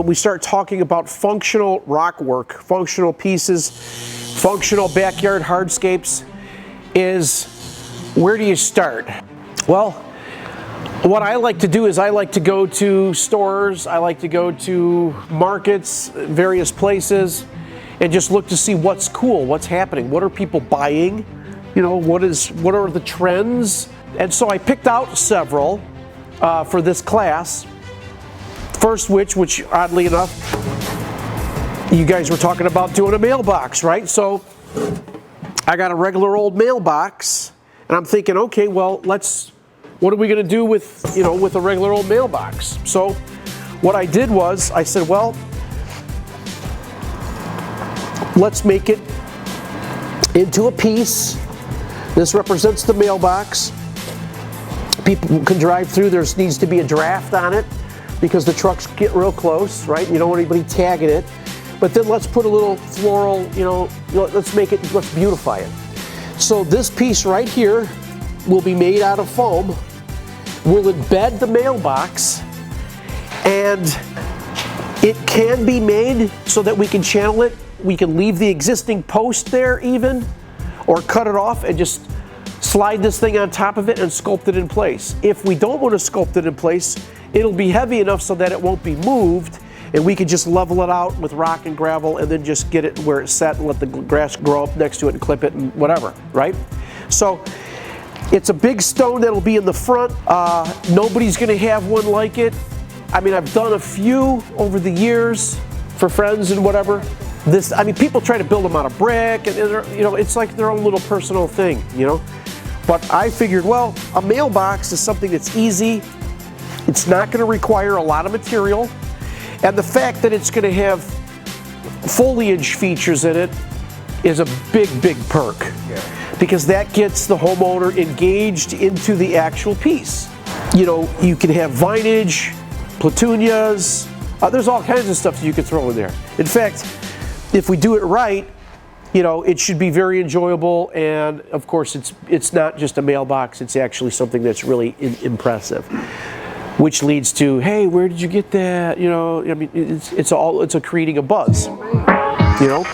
when we start talking about functional rock work, functional pieces, functional backyard hardscapes, is where do you start? Well, what I like to do is I like to go to stores, I like to go to markets, various places, and just look to see what's cool, what's happening, what are people buying, you know, what are the trends. And so I picked out several for this class. First, which oddly enough, you guys were talking about doing a mailbox, right? So I got a regular old mailbox, and I'm thinking, okay, well, what are we going to do with, you know, with a regular old mailbox? So what I did was I said, well, let's make it into a piece. This represents the mailbox. People can drive through. There needs to be a draft on it because the trucks get real close, right? You don't want anybody tagging it. But then let's put a little floral, let's beautify it. So this piece right here will be made out of foam. We'll embed the mailbox, and it can be made so that we can channel it. We can leave the existing post there even, or cut it off and just slide this thing on top of it and sculpt it in place. If we don't want to sculpt it in place, it'll be heavy enough so that it won't be moved, and we can just level it out with rock and gravel and then just get it where it's set and let the grass grow up next to it and clip it and whatever, right? So it's a big stone that'll be in the front. Nobody's gonna have one like it. I mean, I've done a few over the years for friends and whatever. People try to build them out of brick, and it's like their own little personal thing, you know? But I figured, well, a mailbox is something that's easy. It's not gonna require a lot of material. And the fact that it's gonna have foliage features in it is a big, big perk. Yeah. Because that gets the homeowner engaged into the actual piece. You know, you can have vinage, petunias, there's all kinds of stuff that you can throw in there. In fact, if we do it right, you know, it should be very enjoyable, and of course it's not just a mailbox, it's actually something that's really impressive. Which leads to, hey, where did you get that? You know, I mean, it's creating a buzz, you know?